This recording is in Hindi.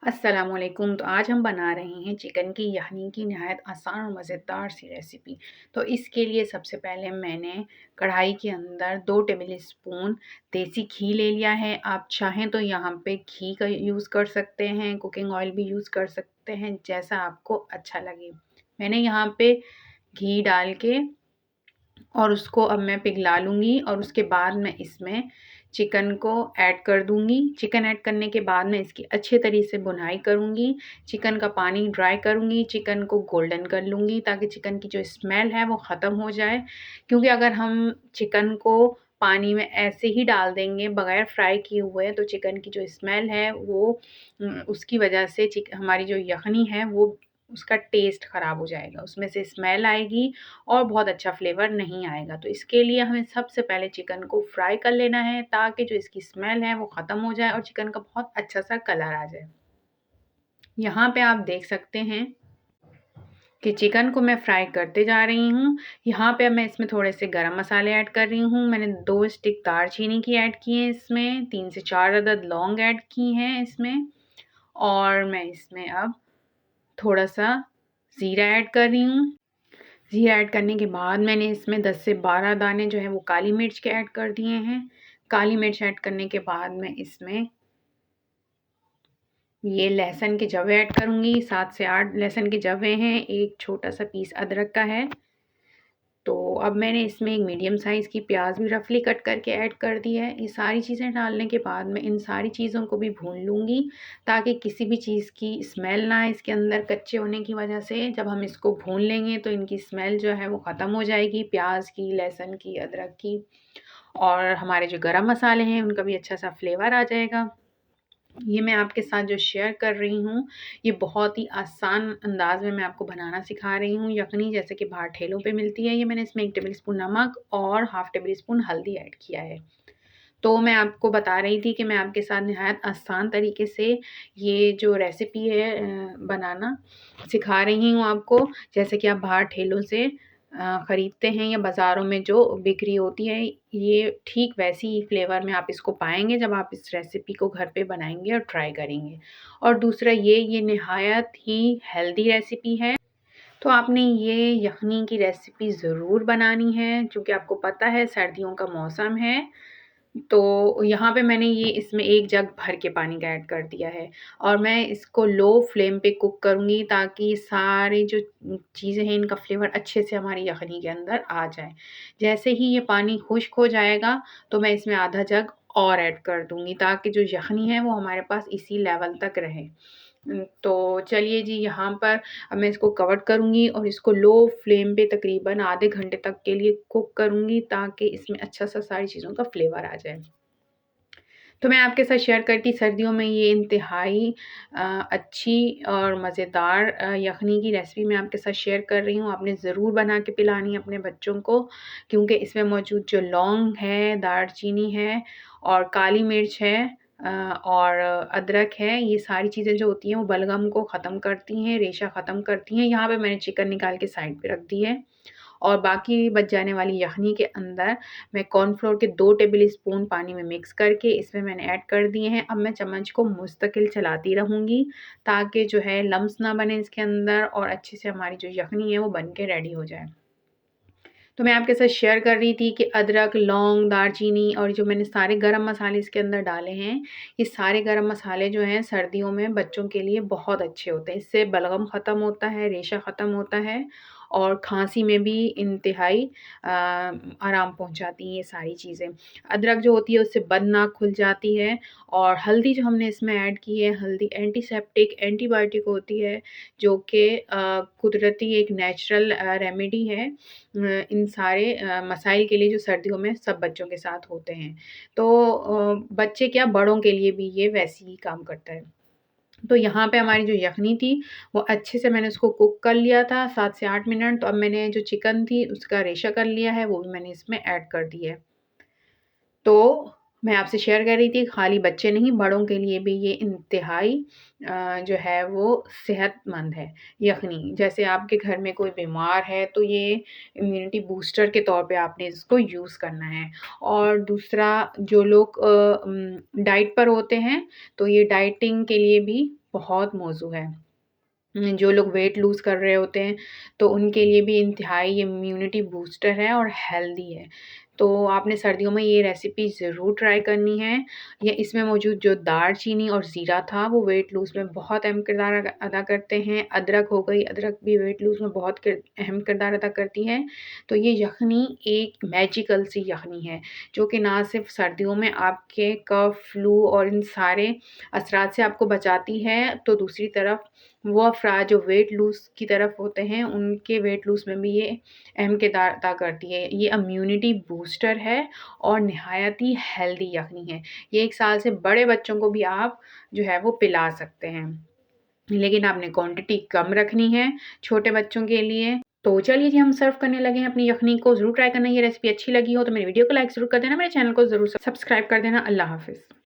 अस्सलामुअलैकुम। तो आज हम बना रहे हैं चिकन की यखनी की नहायत आसान और मज़ेदार सी रेसिपी। तो इसके लिए सबसे पहले मैंने कढ़ाई के अंदर 2 टेबल स्पून देसी घी ले लिया है। आप चाहें तो यहाँ पे घी का यूज़ कर सकते हैं, कुकिंग ऑयल भी यूज़ कर सकते हैं, जैसा आपको अच्छा लगे। मैंने यहाँ पे घी डाल के और उसको अब मैं पिघला लूँगी और उसके बाद मैं इसमें चिकन को ऐड कर दूँगी। चिकन ऐड करने के बाद मैं इसकी अच्छे तरीके से भुनाई करूँगी। चिकन का पानी ड्राई करूँगी, चिकन को गोल्डन कर लूँगी ताकि चिकन की जो स्मेल है वो ख़त्म हो जाए। क्योंकि अगर हम चिकन को पानी में ऐसे ही डाल देंगे बगैर फ्राई किए हुए तो चिकन की जो स्मेल है वो उसकी वजह से हमारी जो यखनी है वो उसका टेस्ट ख़राब हो जाएगा, उसमें से स्मेल आएगी और बहुत अच्छा फ्लेवर नहीं आएगा। तो इसके लिए हमें सबसे पहले चिकन को फ्राई कर लेना है ताकि जो इसकी स्मेल है वो ख़त्म हो जाए और चिकन का बहुत अच्छा सा कलर आ जाए। यहाँ पे आप देख सकते हैं कि चिकन को मैं फ्राई करते जा रही हूँ। यहाँ पे मैं इसमें थोड़े से गरम मसाले ऐड कर रही हूँ। मैंने 2 स्टिक दालचीनी की ऐड की है इसमें, 3 से 4 अदद लौंग ऐड की हैं इसमें और मैं इसमें अब थोड़ा-सा ज़ीरा ऐड कर रही हूँ। ज़ीरा ऐड करने के बाद मैंने इसमें 10 से 12 दाने जो है वो काली मिर्च के ऐड कर दिए हैं। काली मिर्च ऐड करने के बाद मैं इसमें ये लहसुन के जवे ऐड करूँगी। 7 से 8 लहसुन के जवे हैं, एक छोटा-सा पीस अदरक का है। तो अब मैंने इसमें एक मीडियम साइज़ की प्याज भी रफली कट करके ऐड कर दी है। ये सारी चीज़ें डालने के बाद मैं इन सारी चीज़ों को भी भून लूँगी ताकि किसी भी चीज़ की स्मेल ना आए इसके अंदर कच्चे होने की वजह से। जब हम इसको भून लेंगे तो इनकी स्मेल जो है वो ख़त्म हो जाएगी, प्याज की, लहसुन की, अदरक की और हमारे जो गरम मसाले हैं उनका भी अच्छा सा फ्लेवर आ जाएगा। ये मैं आपके साथ जो शेयर कर रही हूँ, ये बहुत ही आसान अंदाज़ में मैं आपको बनाना सिखा रही हूँ। यखनी जैसे कि बाहर ठेलों पे मिलती है, ये मैंने इसमें 1 टेबल स्पून नमक और हाफ़ टेबल स्पून हल्दी ऐड किया है। तो मैं आपको बता रही थी कि मैं आपके साथ निहायत आसान तरीके से ये जो रेसिपी है बनाना सिखा रही हूँ आपको। जैसे कि आप बाहर ठेलों से ख़रीदते हैं या बाज़ारों में जो बिक्री होती है, ये ठीक वैसी ही फ्लेवर में आप इसको पाएँगे जब आप इस रेसिपी को घर पे बनाएँगे और ट्राई करेंगे। और दूसरा ये निहायत ही हेल्दी रेसिपी है। तो आपने ये यखनी की रेसिपी ज़रूर बनानी है, चूँकि आपको पता है सर्दियों का मौसम है। तो यहाँ पे मैंने ये इसमें 1 जग भर के पानी का ऐड कर दिया है और मैं इसको लो फ्लेम पे कुक करूँगी ताकि सारी जो चीज़ें हैं इनका फ्लेवर अच्छे से हमारी यखनी के अंदर आ जाए। जैसे ही ये पानी खुश्क हो जाएगा तो मैं इसमें आधा जग और ऐड कर दूँगी ताकि जो यखनी है वो हमारे पास इसी लेवल तक रहे। तो चलिए जी यहाँ पर अब मैं इसको कवर करूँगी और इसको लो फ्लेम पे तकरीबन आधे घंटे तक के लिए कुक करूँगी ताकि इसमें अच्छा-सा सारी चीज़ों का फ्लेवर आ जाए। तो मैं आपके साथ शेयर करती सर्दियों में ये इंतहाई अच्छी और मज़ेदार यखनी की रेसिपी मैं आपके साथ शेयर कर रही हूँ। आपने ज़रूर बना के पिलानी है अपने बच्चों को क्योंकि इसमें मौजूद जो लौंग है, दालचीनी है और काली मिर्च है और अदरक है, ये सारी चीज़ें जो होती हैं वो बलगम को ख़त्म करती हैं, रेशा ख़त्म करती हैं। यहाँ पे मैंने चिकन निकाल के साइड पे रख दी है और बाकी बच जाने वाली यखनी के अंदर मैं कॉर्नफ्लोर के 2 टेबल स्पून पानी में मिक्स करके इसमें मैंने ऐड कर दिए हैं। अब मैं चम्मच को मुस्तकिल चलाती रहूँगी ताकि जो है लम्स ना बने इसके अंदर और अच्छे से हमारी जो यखनी है वो बन के रेडी हो जाए। तो मैं आपके साथ शेयर कर रही थी कि अदरक, लौंग, दालचीनी और जो मैंने सारे गरम मसाले इसके अंदर डाले हैं, ये सारे गरम मसाले जो हैं सर्दियों में बच्चों के लिए बहुत अच्छे होते हैं। इससे बलगम ख़त्म होता है, रेशा ख़त्म होता है और खाँसी में भी इंतहाई आराम पहुँचाती हैं ये सारी चीज़ें। अदरक जो होती है उससे बदनाक खुल जाती है और हल्दी जो हमने इसमें ऐड की है, हल्दी एंटीसेप्टिक, एंटीबायोटिक होती है जो कि कुदरती एक नेचुरल रेमेडी है इन सारे मसाइल के लिए जो सर्दियों में सब बच्चों के साथ होते हैं। तो बच्चे क्या बड़ों के लिए भी ये वैसे ही काम करता है। तो यहाँ पे हमारी जो यखनी थी वो अच्छे से मैंने उसको कुक कर लिया था 7 से 8 मिनट। तो अब मैंने जो चिकन थी उसका रेशा कर लिया है वो भी मैंने इसमें ऐड कर दी है। तो मैं आपसे शेयर कर रही थी, खाली बच्चे नहीं बड़ों के लिए भी ये इंतहाई जो है वो सेहतमंद है यख़नी। जैसे आपके घर में कोई बीमार है तो ये इम्यूनिटी बूस्टर के तौर पे आपने इसको यूज़ करना है। और दूसरा, जो लोग डाइट पर होते हैं तो ये डाइटिंग के लिए भी बहुत मौज़ू है। जो लोग वेट लूज़ कर रहे होते हैं तो उनके लिए भी इंतहाई इम्यूनिटी बूस्टर है और हेल्दी है। तो आपने सर्दियों में ये रेसिपी ज़रूर ट्राई करनी है। ये इसमें मौजूद जो दालचीनी और ज़ीरा था वो वेट लूज़ में बहुत अहम किरदार अदा करते हैं। अदरक हो गई, अदरक भी वेट लूज़ में बहुत अहम किरदार अदा करती है। तो ये यख़नी एक मैजिकल सी यख़नी है जो कि ना सिर्फ़ सर्दियों में आपके कफ़, फ्लू और इन सारे असरात से आपको बचाती है, तो दूसरी तरफ वो अफ़राद जो वेट लूज़ की तरफ होते हैं, उनके वेट लूज़ में भी ये अहम किरदार अदा करती है। ये इम्यूनिटी बूस्टर है और निहायत ही हेल्दी यख़नी है। ये 1 साल से बड़े बच्चों को भी आप जो है वो पिला सकते हैं। लेकिन आपने क्वांटिटी कम रखनी है छोटे बच्चों के लिए। तो चलिए जी, हम सर्व करने लगे हैं अपनी यख़नी को। ज़रूर ट्राई करना। ये रेसिपी अच्छी लगी हो तो मेरी वीडियो को लाइक ज़रूर कर देना, मेरे चैनल को ज़रूर सब्सक्राइब कर देना। अल्लाह हाफ़िज़।